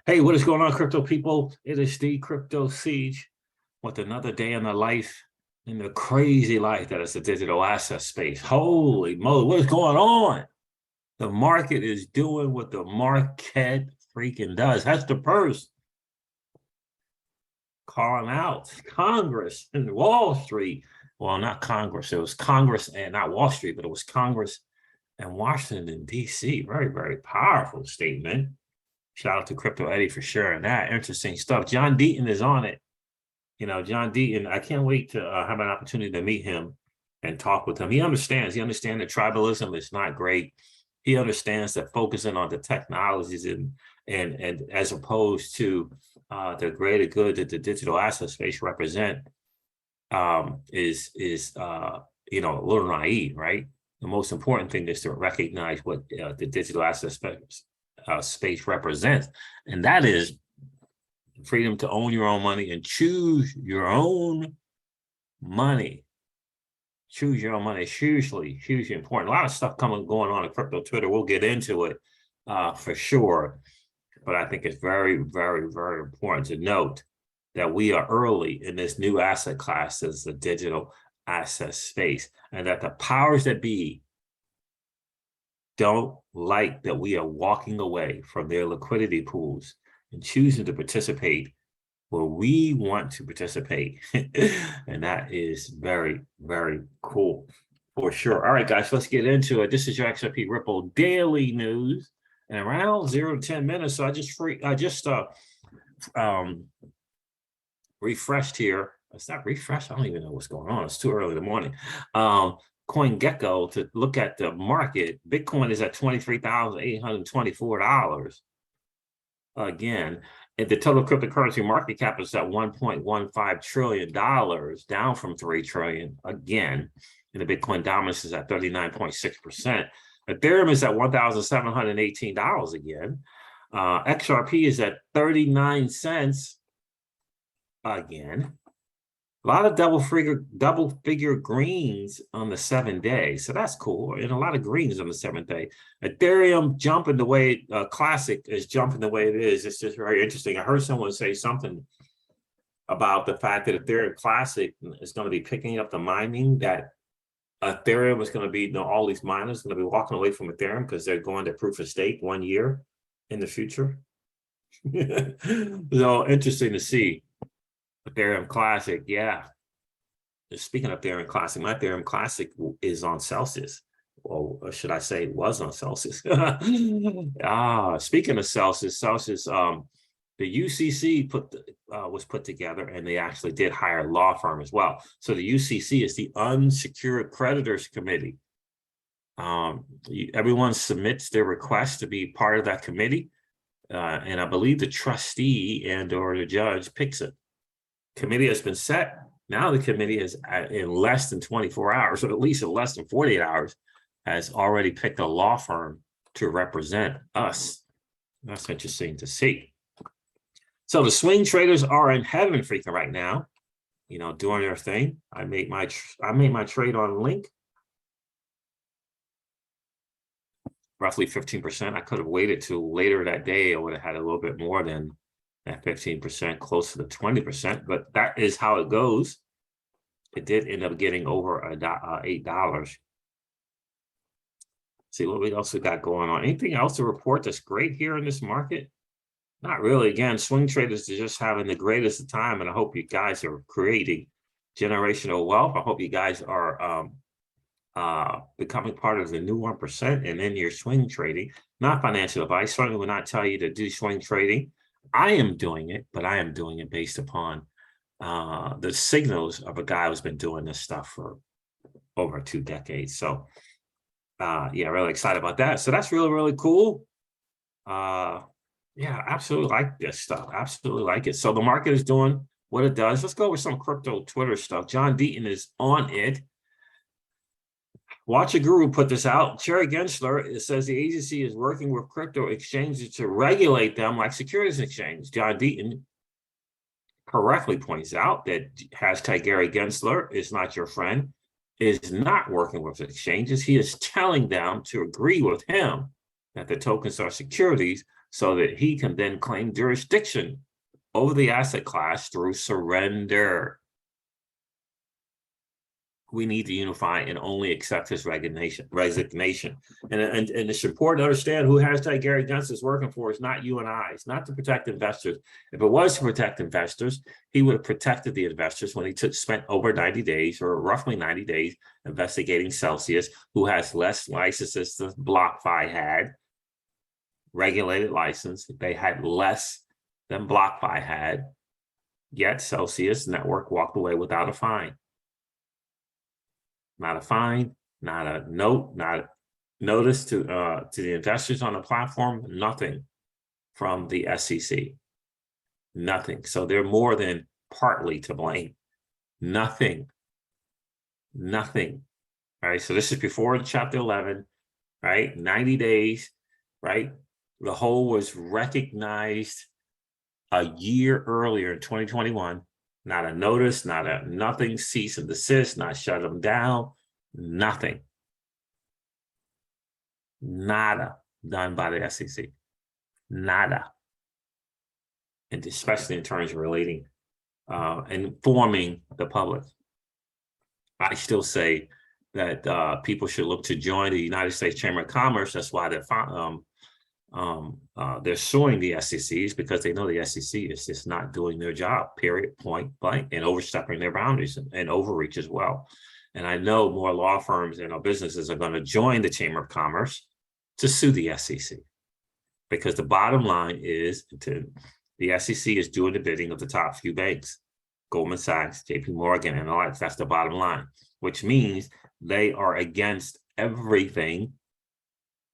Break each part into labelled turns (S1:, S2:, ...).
S1: Hey, what is going on, crypto people? It is the Crypto Siege with another day in the life, in the crazy life that is the digital asset space. Holy moly, what is going on? The market is doing what the market freaking does. That's the purse calling out Congress and Wall Street. Well, not Congress. It was Congress and not Wall Street, but it was Congress and Washington, D.C. Very, very powerful statement. Shout out to Crypto Eddie for sharing that. Interesting stuff. John Deaton is on it. You know, John Deaton, I can't wait to have an opportunity to meet him and talk with him. He understands. He understands that tribalism is not great. He understands that focusing on the technologies and as opposed to the greater good that the digital asset space represent is you know, a little naive, right? The most important thing is to recognize what the digital asset space represents, and that is freedom to own your own money and choose your own money. Choose your own money is hugely important. A lot of stuff going on in crypto Twitter. We'll get into it for sure, but I think it's very, very, very important to note that we are early in this new asset class as the digital asset space, and that the powers that be don't like that we are walking away from their liquidity pools and choosing to participate where we want to participate. And that is very, very cool for sure. All right, guys, let's get into it. This is your XRP Ripple Daily News, and around 0 to 10 minutes. So I just refreshed here. It's not refreshed. I don't even know what's going on. It's too early in the morning. CoinGecko to look at the market. Bitcoin is at $23,824. Again, and the total cryptocurrency market cap is at $1.15 trillion, down from $3 trillion again. And the Bitcoin dominance is at 39.6%. Ethereum is at $1,718 again. XRP is at 39 cents again. A lot of double figure greens on the 7 days. So that's cool. And a lot of greens on the 7th day. Ethereum jumping the way Classic is jumping the way it is. It's just very interesting. I heard someone say something about the fact that Ethereum Classic is going to be picking up the mining, that Ethereum is going to be, you know, all these miners are going to be walking away from Ethereum because they're going to proof of stake 1 year in the future. So interesting to see. Ethereum Classic, yeah. Speaking of Ethereum Classic, my Ethereum Classic is on Celsius, or should I say, was on Celsius. Speaking of Celsius, the UCC was put together, and they actually did hire a law firm as well. So the UCC is the Unsecured Creditors Committee. Everyone submits their request to be part of that committee, and I believe the trustee and/or the judge picks it. Committee has been set. Now the committee is in less than 24 hours, or at least in less than 48 hours, has already picked a law firm to represent us. That's interesting to see. So the swing traders are in heaven freaking right now, you know, doing their thing. I made my trade on Link. Roughly 15%. I could have waited till later that day. I would have had a little bit more than at 15%, close to the 20%, but that is how it goes. It did end up getting over $8. See what we also got going on. Anything else to report that's great here in this market? Not really. Again, swing traders are just having the greatest of time, and I hope you guys are creating generational wealth. I hope you guys are becoming part of the new 1% and then you're swing trading. Not financial advice. Certainly will not tell you to do swing trading. I am doing it, but I am doing it based upon the signals of a guy who's been doing this stuff for over 2 decades. So, yeah, really excited about that. So that's really, really cool. Yeah, absolutely like this stuff. Absolutely like it. So the market is doing what it does. Let's go with some crypto Twitter stuff. John Deaton is on it. Watch a Guru put this out. Jerry Gensler, it says the agency is working with crypto exchanges to regulate them like securities exchange. John Deaton correctly points out that hashtag Gary Gensler is not your friend, is not working with exchanges. He is telling them to agree with him that the tokens are securities so that he can then claim jurisdiction over the asset class through surrender. We need to unify and only accept his resignation. And it's important to understand who hashtag Gary Johnson is working for. It's not you and I. It's not to protect investors. If it was to protect investors, he would have protected the investors when he spent over 90 days or roughly 90 days investigating Celsius, who has less licenses than BlockFi had. Regulated license. They had less than BlockFi had. Yet Celsius Network walked away without a fine. Not a fine, not a note, not a notice to the investors on the platform, nothing from the SEC. Nothing. So they're more than partly to blame. Nothing. Nothing. All right. So this is before Chapter 11, right? 90 days, right? The whole was recognized a year earlier in 2021. Not a notice, not a nothing, cease and desist, not shut them down, nothing. Nada done by the SEC. Nada. And especially in terms of relating, informing the public. I still say that people should look to join the United States Chamber of Commerce. That's why they're suing the SECs, because they know the SEC is just not doing their job, period, point blank, and overstepping their boundaries and overreach as well. And I know more law firms and businesses are going to join the Chamber of Commerce to sue the SEC, because the bottom line is the SEC is doing the bidding of the top few banks, Goldman Sachs, JP Morgan, and all that. That's the bottom line, which means they are against everything.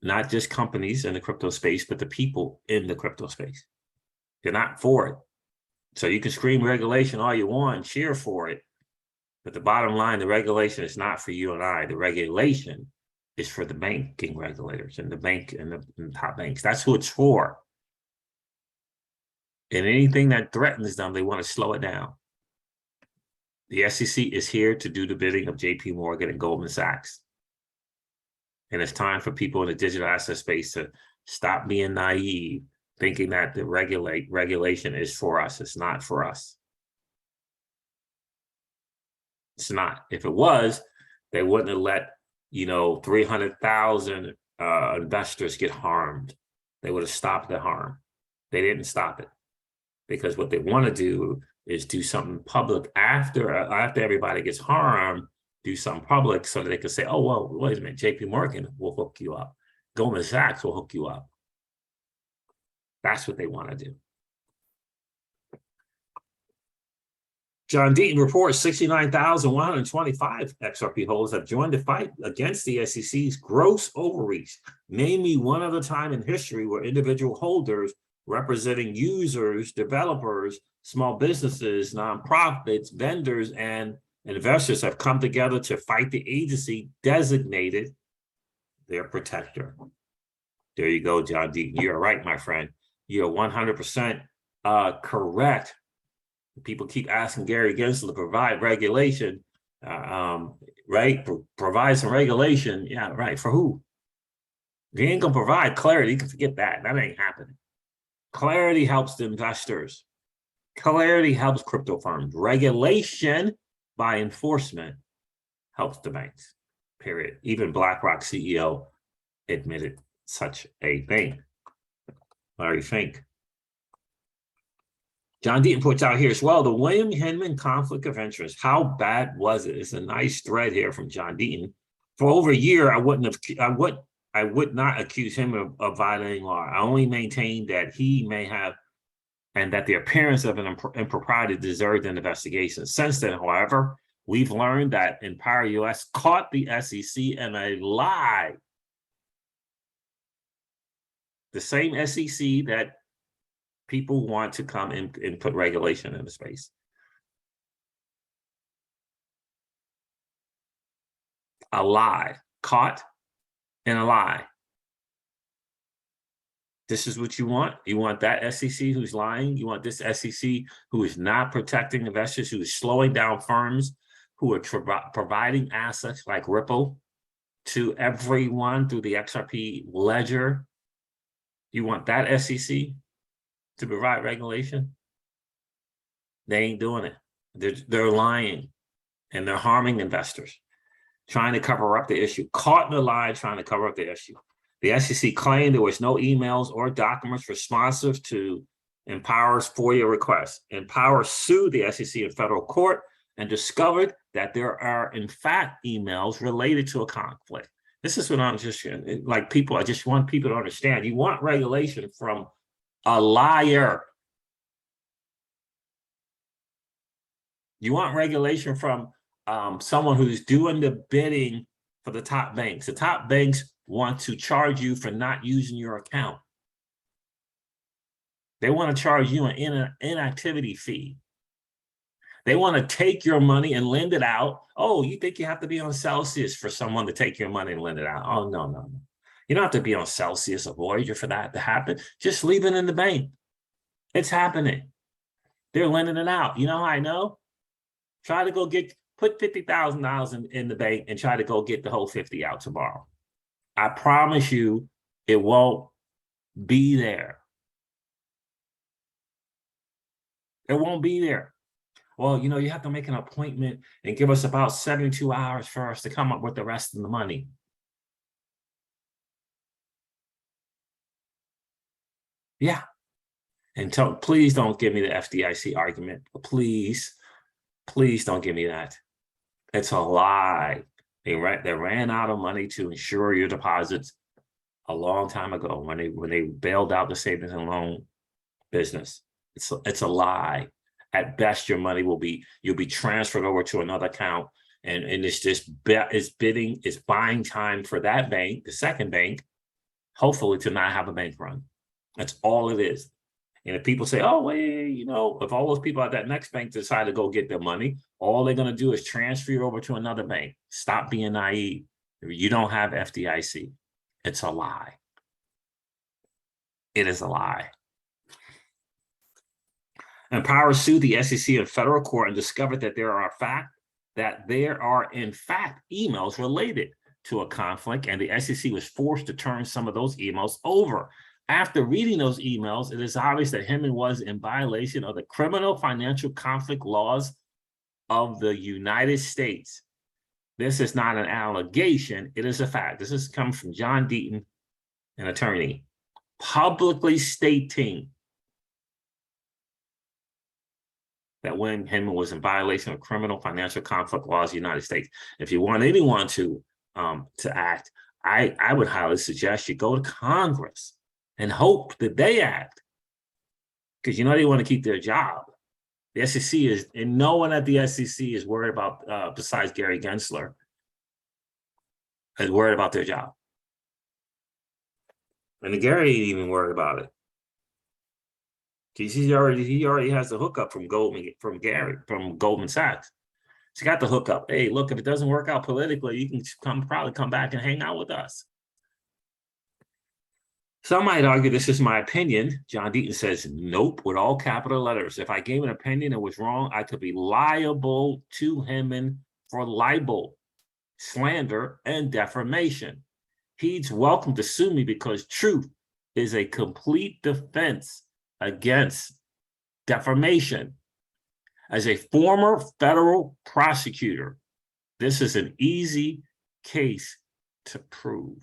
S1: Not just companies in the crypto space, but the people in the crypto space. They're not for it. So you can scream regulation all you want and cheer for it. But the bottom line, the regulation is not for you and I. The regulation is for the banking regulators and the bank and the top banks. That's who it's for. And anything that threatens them, they want to slow it down. The SEC is here to do the bidding of JP Morgan and Goldman Sachs. And it's time for people in the digital asset space to stop being naive, thinking that the regulation is for us. It's not for us. It's not. If it was, they wouldn't have let 300,000 investors get harmed. They would have stopped the harm. They didn't stop it, because what they want to do is do something public after everybody gets harmed. Do something public so that they can say, oh, well, wait a minute, JP Morgan will hook you up. Goldman Sachs will hook you up. That's what they want to do. John Deaton reports 69,125 XRP holders have joined the fight against the SEC's gross overreach. Name me one other time in history where individual holders representing users, developers, small businesses, nonprofits, vendors, and investors have come together to fight the agency designated their protector. There you go, John Deaton. You're right, my friend. You're 100% correct. People keep asking Gary Gensler to provide regulation, right? Provide some regulation. Yeah, right. For who? If he ain't going to provide clarity, you can forget that. That ain't happening. Clarity helps the investors. Clarity helps crypto firms. Regulation by enforcement helps the banks, period. Even Blackrock CEO admitted such a thing. Larry Fink. John Deaton puts out here as well, the William Hinman conflict of interest. How bad was it? It's a nice thread here from John Deaton. For over a year, I would not accuse him of violating law. I only maintained that he may have, and that the appearance of an impropriety deserved an investigation. Since then, however, we've learned that Empire US caught the SEC in a lie. The same SEC that people want to come and put regulation in the space. A lie, caught in a lie. This is what you want? You want that SEC who's lying? You want this SEC who is not protecting investors, who is slowing down firms, who are providing assets like Ripple to everyone through the XRP ledger, You want that SEC to provide regulation? They ain't doing it. They're lying and they're harming investors, trying to cover up the issue, caught in a lie, trying to cover up the issue. The SEC claimed there was no emails or documents responsive to Empower's FOIA request. Empower sued the SEC in federal court and discovered that there are, in fact, emails related to a conflict. This is what I'm just like people. I just want people to understand. You want regulation from a liar. You want regulation from someone who's doing the bidding for the top banks. The top banks want to charge you for not using your account. They want to charge you an inactivity fee. They want to take your money and lend it out. Oh, you think you have to be on Celsius for someone to take your money and lend it out? Oh, no, no, no. You don't have to be on Celsius or Voyager for that to happen. Just leave it in the bank. It's happening. They're lending it out. You know how I know? Try to go put $50,000 in the bank and try to go get the whole 50 out tomorrow. I promise you it won't be there. It won't be there. Well, you know, you have to make an appointment and give us about 72 hours for us to come up with the rest of the money. Yeah. And please don't give me the FDIC argument. Please, please don't give me that. It's a lie. They ran out of money to insure your deposits a long time ago when they bailed out the savings and loan business. It's a lie. At best, your money you'll be transferred over to another account, and it's just it's buying time for that bank, the second bank, hopefully to not have a bank run. That's all it is. And if people say, oh, wait, you know, if all those people at that next bank decide to go get their money, all they're going to do is transfer you over to another bank. Stop being naive. You don't have FDIC. It's a lie. It is a lie. Empower sued the SEC in federal court and discovered that there are in fact emails related to a conflict, and the SEC was forced to turn some of those emails over. After reading those emails, it is obvious that Hinman was in violation of the criminal financial conflict laws of the United States. This is not an allegation, it is a fact. This is coming from John Deaton, an attorney, publicly stating that when Hinman was in violation of criminal financial conflict laws of the United States. If you want anyone to act, I would highly suggest you go to Congress and hope that they act, because you know they want to keep their job. The SEC is, and no one at the SEC is worried about, besides Gary Gensler, is worried about their job. And Gary ain't even worried about it. He already has the hookup from Goldman Sachs. She got the hookup. Hey, look, if it doesn't work out politically, you can probably come back and hang out with us. Some might argue this is my opinion. John Deaton says, nope, with all capital letters. If I gave an opinion that was wrong, I could be liable to Hinman for libel, slander, and defamation. He's welcome to sue me because truth is a complete defense against defamation. As a former federal prosecutor, this is an easy case to prove.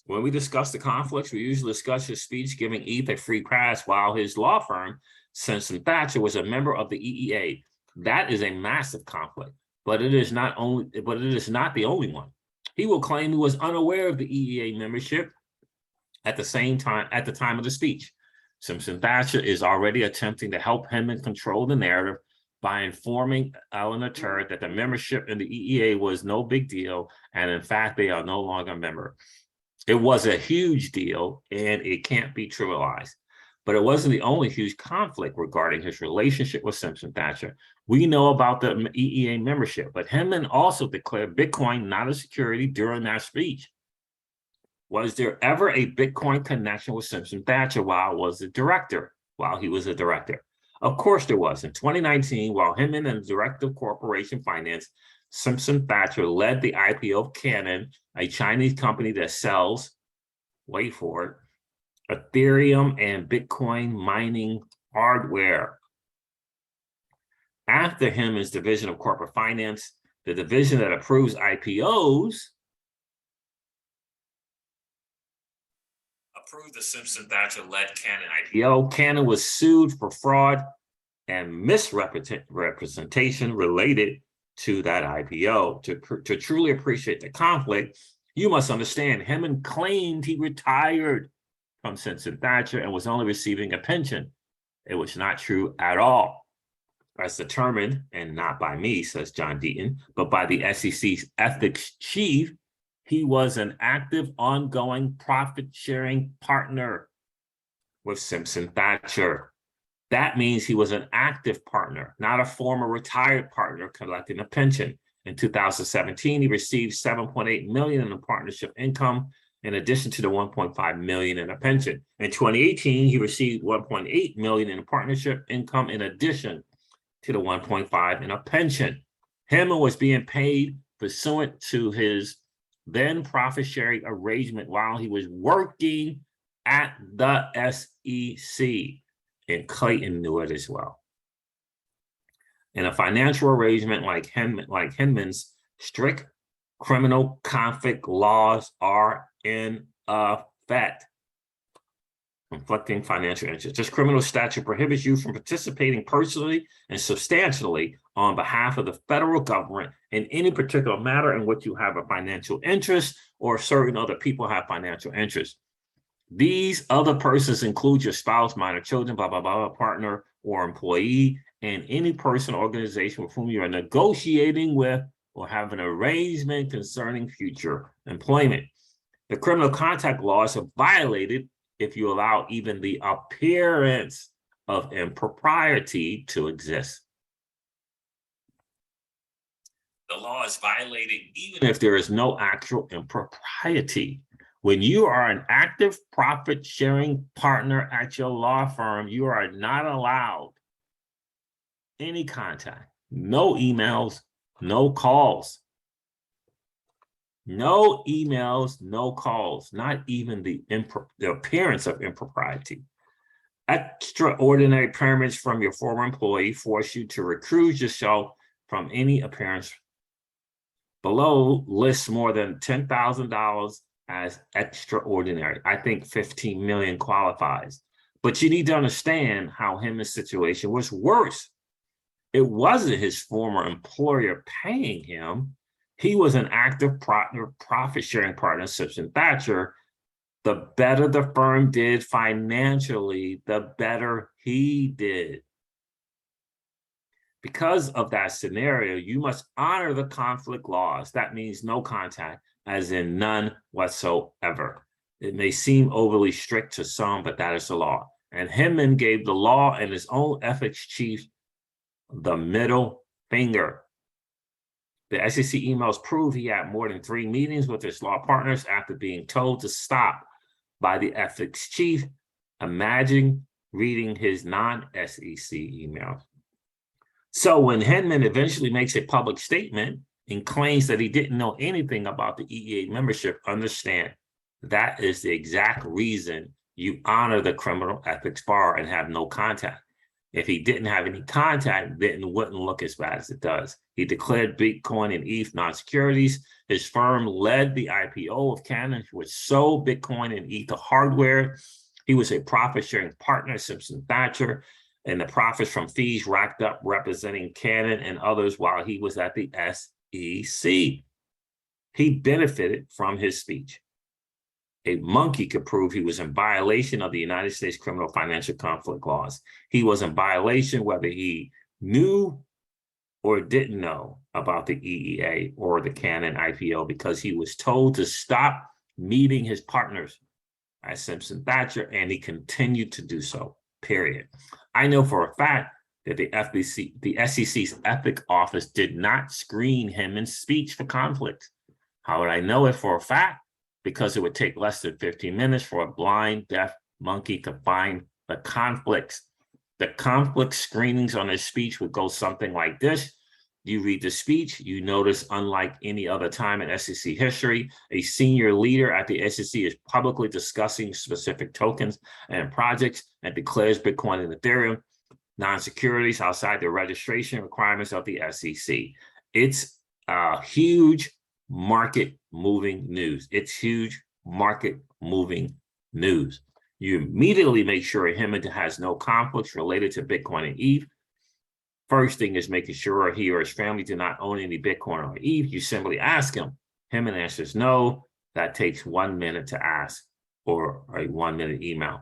S1: When we discuss the conflicts, we usually discuss his speech giving ETH a free pass while his law firm, Simpson Thatcher, was a member of the EEA. That is a massive conflict, but it is not the only one. He will claim he was unaware of the EEA membership at the time of the speech. Simpson Thatcher is already attempting to help Hinman control the narrative by informing Eleanor Turret that the membership in the EEA was no big deal, and in fact, they are no longer a member. It was a huge deal, and it can't be trivialized. But it wasn't the only huge conflict regarding his relationship with Simpson Thatcher. We know about the EEA membership, but Hinman also declared Bitcoin not a security during that speech. Was there ever a Bitcoin connection with Simpson Thatcher while he was a director? Of course there was. In 2019, while Hinman and the Director of Corporation Finance, Simpson Thatcher, led the IPO of Canon, a Chinese company that sells, wait for it, Ethereum and Bitcoin mining hardware. After Hinman's division of corporate finance, the division that approves IPOs, approved the Simpson Thatcher-led Canon IPO. Canon was sued for fraud and misrepresentation related to that IPO. To truly appreciate the conflict, you must understand Hinman claimed he retired from Simpson Thatcher and was only receiving a pension. It was not true at all. As determined, and not by me, says John Deaton, but by the SEC's ethics chief, he was an active, ongoing profit-sharing partner with Simpson Thatcher. That means he was an active partner, not a former retired partner collecting a pension. In 2017, he received $7.8 million in partnership income, in addition to the $1.5 million in a pension. In 2018, he received $1.8 million in partnership income, in addition to the 1.5 in a pension. Hinman was being paid pursuant to his then profit-sharing arrangement while he was working at the SEC, and Clayton knew it as well. In a financial arrangement like Hinman's, strict criminal conflict laws are in effect. Conflicting financial interests. This criminal statute prohibits you from participating personally and substantially on behalf of the federal government in any particular matter in which you have a financial interest or certain other people have financial interests. These other persons include your spouse, minor children, blah, blah, blah, partner or employee, and any person or organization with whom you are negotiating with or have an arrangement concerning future employment. The criminal contact laws are violated if you allow even the appearance of impropriety to exist. The law is violated even if there is no actual impropriety. When you are an active profit-sharing partner at your law firm, you are not allowed any contact, no emails, no calls. No emails, no calls, not even the appearance of impropriety. Extraordinary payments from your former employee force you to recuse yourself from any appearance. Below lists more than $10,000 as extraordinary. I think 15 million qualifies. But you need to understand how Hinman's situation was worse. It wasn't his former employer paying him. He was an active partner, profit-sharing partner, Simpson Thatcher. The better the firm did financially, the better he did. Because of that scenario, you must honor the conflict laws. That means no contact, as in none whatsoever. It may seem overly strict to some, but that is the law. And Hinman gave the law and his own ethics chief the middle finger. The SEC emails prove he had more than 3 meetings with his law partners after being told to stop by the ethics chief. Imagine reading his non-SEC emails. So when Hinman eventually makes a public statement and claims that he didn't know anything about the EEA membership, understand that is the exact reason you honor the criminal ethics bar and have no contact. If he didn't have any contact, then it wouldn't look as bad as it does. He declared Bitcoin and ETH non-securities. His firm led the IPO of Canon, which sold Bitcoin and ETH hardware. He was a profit-sharing partner, Simpson Thatcher, and the profits from fees racked up representing Canon and others while he was at the SEC. He benefited from his speech. A monkey could prove he was in violation of the United States criminal financial conflict laws. He was in violation whether he knew or didn't know about the EEA or the Canon IPO because he was told to stop meeting his partners at Simpson Thatcher, and he continued to do so, period. I know for a fact that the SEC's ethics office did not screen Hinman's speech for conflict. How would I know it for a fact? Because it would take less than 15 minutes for a blind, deaf monkey to find the conflicts. The conflict screenings on his speech would go something like this. You read the speech, you notice, unlike any other time in SEC history, a senior leader at the SEC is publicly discussing specific tokens and projects and declares Bitcoin and Ethereum non-securities outside the registration requirements of the SEC. It's huge market-moving news. It's huge market-moving news. You immediately make sure him has no conflicts related to Bitcoin and ETH. First thing is making sure he or his family do not own any Bitcoin or ETH. You simply ask him. Him answers no. That takes 1 minute to ask, or a 1 minute email.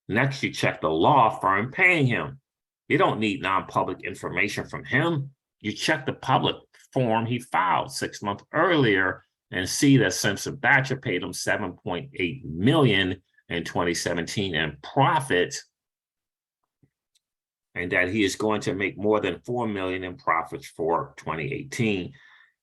S1: Next, you check the law firm paying him. You don't need non-public information from him. You check the public form he filed 6 months earlier and see that Simpson Thatcher paid him $7.8 million in 2017 in profits, and that he is going to make more than $4 million in profits for 2018.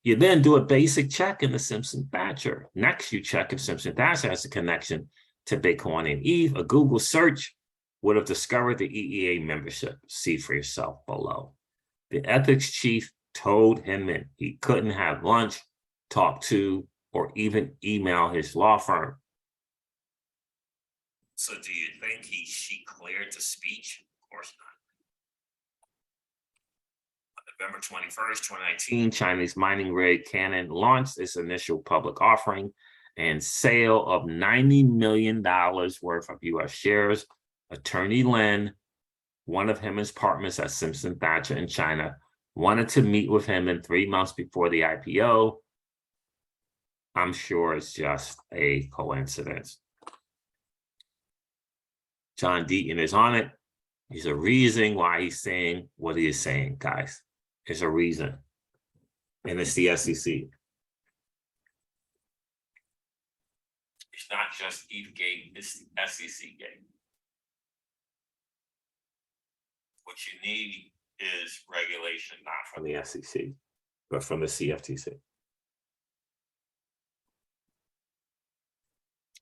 S1: You then do a basic check in the Simpson Thatcher. Next, you check if Simpson Thatcher has a connection to Bitcoin and ETH. A Google search would have discovered the EEA membership. See for yourself below. The ethics chief told Hinman he couldn't have lunch, talk to, or even email his law firm. So do you think she cleared the speech? Of course not. November 21st, 2019, Chinese mining rig Cannon launched its initial public offering and sale of $90 million worth of U.S. shares. Attorney Lin, one of Hinman's partners at Simpson Thatcher in China, wanted to meet with Hinman 3 months before the IPO. I'm sure it's just a coincidence. John Deaton is on it. There's a reason why he's saying what he is saying, guys. There's a reason. And it's the SEC. It's not just ETHgate, it's the SEC gate. What you need is regulation, not from the SEC, but from the CFTC.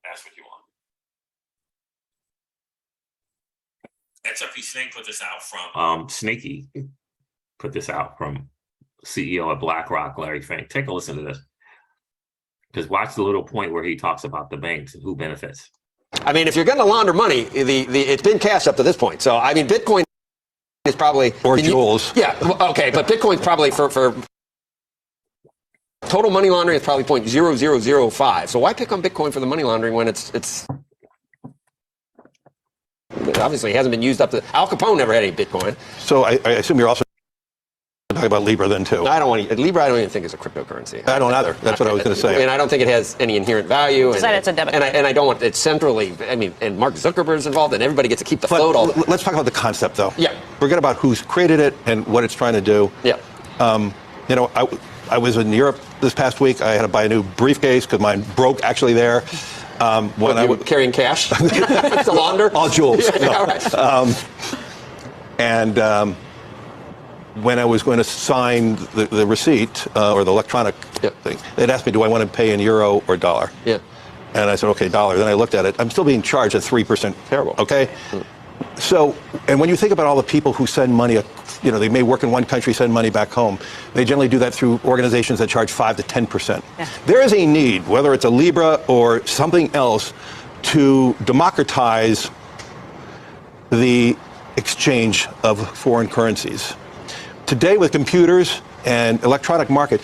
S1: That's what you want. XRP Snake put this out from Snaky put this out from CEO of BlackRock, Larry Fink. Take a listen to this. Just watch the little point where he talks about the banks and who benefits.
S2: I mean, if you're going to launder money, it's been cashed up to this point. So, I mean, Bitcoin is probably...
S3: Or jewels.
S2: Yeah, okay, but Bitcoin's probably for total money laundering is probably 0.0005. So why pick on Bitcoin for the money laundering when it's obviously hasn't been used up to... Al Capone never had any Bitcoin.
S3: So I assume you're also talking about Libra then too.
S2: I don't want to, Libra I don't even think is a cryptocurrency.
S3: I don't either. That's what I was going to say.
S2: And I don't think it has any inherent value.
S4: It's a debit.
S2: And I don't want it centrally. I mean, and Mark Zuckerberg's involved, and everybody gets to keep the float.
S3: Let's talk about the concept, though.
S2: Yeah.
S3: Forget about who's created it and what it's trying to do.
S2: Yeah.
S3: You know, I was in Europe this past week. I had to buy a new briefcase because mine broke actually there.
S2: When I was carrying cash to launder?
S3: All jewels.
S2: Yeah,
S3: no.
S2: All right.
S3: When I was going to sign the receipt or the electronic thing, they'd asked me, do I want to pay in euro or dollar?
S2: Yeah.
S3: And I said, okay, dollar. Then I looked at it. I'm still being charged at 3%.
S2: Terrible.
S3: Okay? So, and when you think about all the people who send money, you know, they may work in one country, send money back home. They generally do that through organizations that charge 5 to 10%.
S4: Yeah.
S3: There is a need, whether it's a Libra or something else, to democratize the exchange of foreign currencies. Today, with computers and electronic market,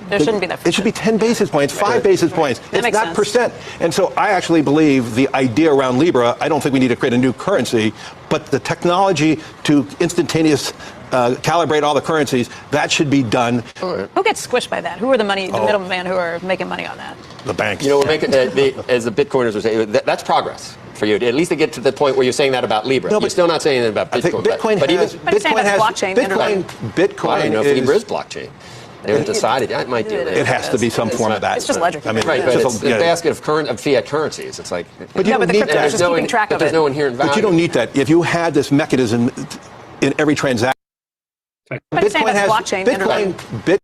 S4: there shouldn't be that.
S3: It should be 10 basis points, 5 basis points.
S4: That
S3: it's not
S4: sense.
S3: percent. And so I actually believe the idea around Libra, I don't think we need to create a new currency, but the technology to instantaneous calibrate all the currencies, that should be done.
S4: Who gets squished by that? Who are the middlemen who are making money on that?
S3: The banks.
S2: You know, we're making, as the Bitcoiners are saying, that's progress for you. At least to get to the point where you're saying that about Libra.
S3: No,
S2: you're still not saying that about Bitcoin.
S3: I think Bitcoin
S2: but
S3: has...
S4: But he's saying about blockchain.
S3: Bitcoin
S2: I don't know if Libra is blockchain. They haven't decided. It might do that.
S3: It has to be some form of that.
S4: It's just ledger.
S3: I mean,
S2: Right, but it's a basket of fiat currencies. It's like...
S3: But you don't
S4: the
S3: need
S4: crypto is
S3: that.
S4: just keeping track of
S2: There's
S4: it.
S2: no inherent value.
S3: But you don't need that. If you had this mechanism in every transaction...
S4: But he's saying about blockchain.
S3: Bitcoin,
S4: the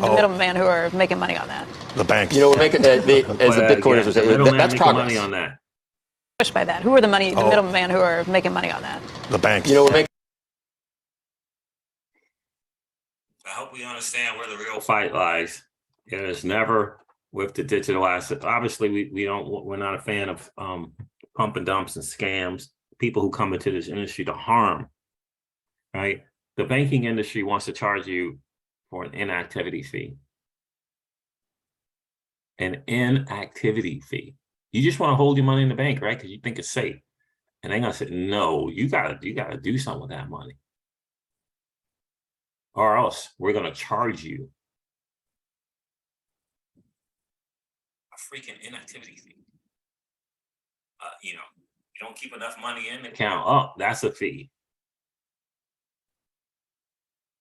S4: middlemen who are making money on that.
S3: the banks.
S2: You know, we're making, as the Bitcoiners are saying, that's progress.
S1: Money on that.
S4: Squished by that. Who are the middlemen who are making money on that?
S3: The banks.
S2: You know, we're making
S1: I hope we understand where the real fight lies. It is never with the digital asset. Obviously, we're not a fan of pump and dumps and scams, people who come into this industry to harm, right? The banking industry wants to charge you for an inactivity fee. An inactivity fee. You just want to hold your money in the bank, right? Because you think it's safe. And they're gonna say, no, you gotta do something with that money. Or else we're gonna charge you a freaking inactivity fee. You don't keep enough money in the account. Oh, that's a fee.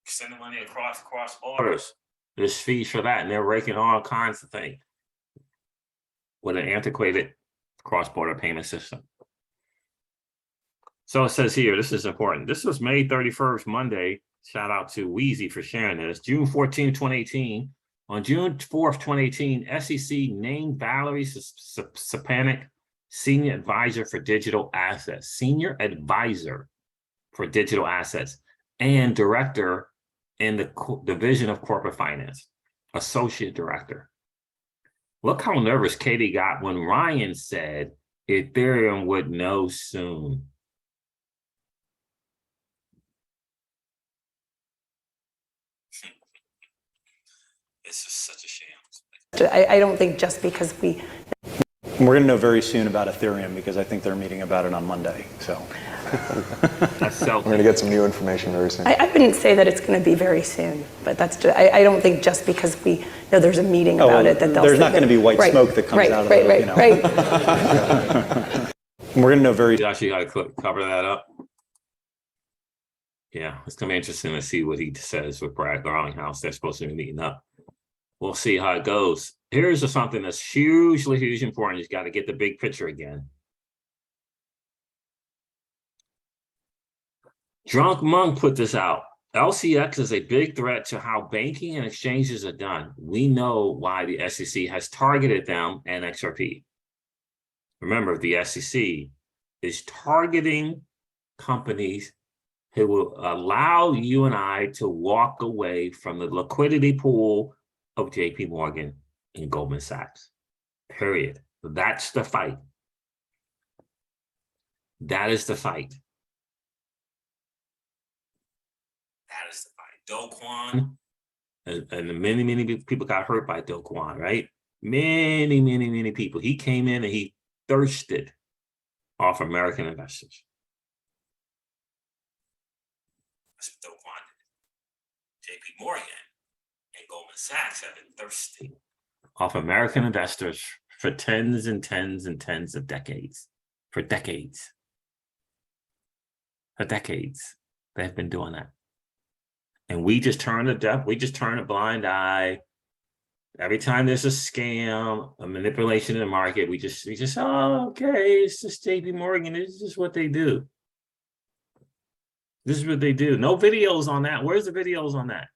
S1: Sending money across borders. There's fees for that, and they're raking all kinds of things with an antiquated cross-border payment system. So it says here, this is important. This was May 31st, Monday. Shout out to Wheezy for sharing this. June 14, 2018. On June 4th, 2018, SEC named Valerie Sapanik Senior Advisor for Digital Assets, Senior Advisor for Digital Assets, and Director in the Division of Corporate Finance, Associate Director. Look how nervous Katie got when Ryan said Ethereum would know soon. It's just such a sham.
S5: I don't think just because we're
S6: going to know very soon about Ethereum because I think they're meeting about it on Monday. So
S1: that's
S7: we're going to get some new information very soon.
S5: I wouldn't say that it's going to be very soon, but that's just, I don't think just because we know there's a meeting about it that
S6: there's not going to be white smoke that comes out of it.
S5: Right.
S6: We're going to know very.
S1: You actually got to cover that up. Yeah, it's going to be interesting to see what he says with Brad Garlinghouse. They're supposed to be meeting up. We'll see how it goes. Here's something that's hugely important. You got to get the big picture again. Drunk Monk put this out. LCX is a big threat to how banking and exchanges are done. We know why the SEC has targeted them and XRP. Remember, the SEC is targeting companies who will allow you and I to walk away from the liquidity pool of JP Morgan and Goldman Sachs, period. That's the fight. That is the fight. That is the fight. Do Kwon, and many people got hurt by Do Kwon, right? Many people. He came in and he thirsted off American investors. That's what Do Kwon did. JP Morgan and Goldman Sachs have been thirsty off American investors for tens and tens and tens of decades. For decades. For decades. They've been doing that. And we just turn a blind eye. Every time there's a scam, a manipulation in the market, we just, oh, okay, it's just JP Morgan. This is just what they do. This is what they do. No videos on that. Where's the videos on that?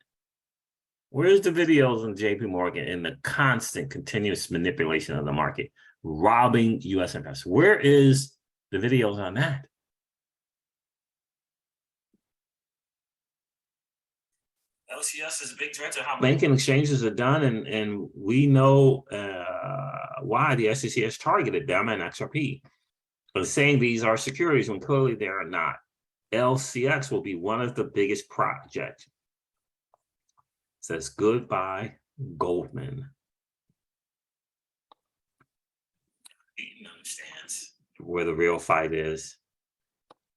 S1: Where's the videos on JP Morgan and the constant, continuous manipulation of the market, robbing U.S. investors? Where is the videos on that? LCS is a big threat to how banking exchanges are done, and we know why the SEC has targeted them and XRP. But saying these are securities when clearly they are not. LCX will be one of the biggest projects. Says goodbye, Goldman. Deaton understands where the real fight is.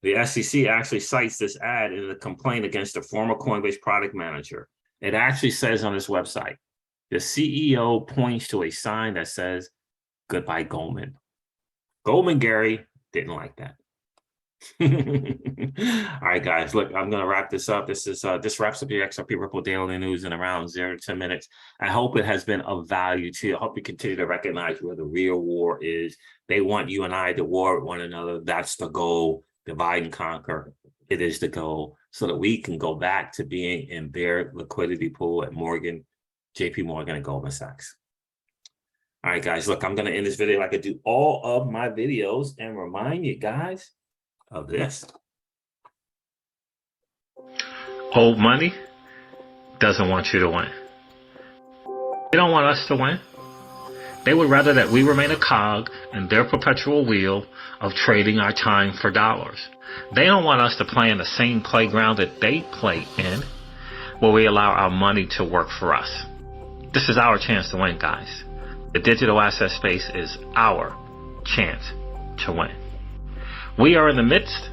S1: The SEC actually cites this ad in the complaint against a former Coinbase product manager. It actually says on his website, the CEO points to a sign that says, goodbye, Goldman. Goldman Gary didn't like that. All right, guys, look, I'm going to wrap this up. This wraps up the XRP Ripple Daily News in around 0 to 10 minutes. I hope it has been of value to you. I hope you continue to recognize where the real war is. They want you and I to war with one another. That's the goal. Divide and conquer. It is the goal, so that we can go back to being in their liquidity pool at Morgan, JP Morgan, and Goldman Sachs. All right, guys, look, I'm going to end this video like I do all of my videos and remind you guys of this. Hold money, doesn't want you to win. They don't want us to win. They would rather that we remain a cog in their perpetual wheel of trading our time for dollars. They don't want us to play in the same playground that they play in, where we allow our money to work for us. This is our chance to win, guys. The digital asset space is our chance to win. We are in the midst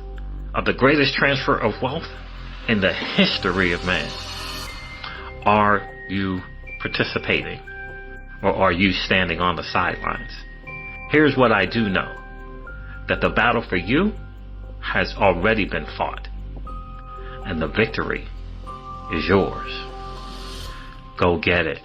S1: of the greatest transfer of wealth in the history of man. Are you participating, or are you standing on the sidelines? Here's what I do know, that the battle for you has already been fought, and the victory is yours. Go get it.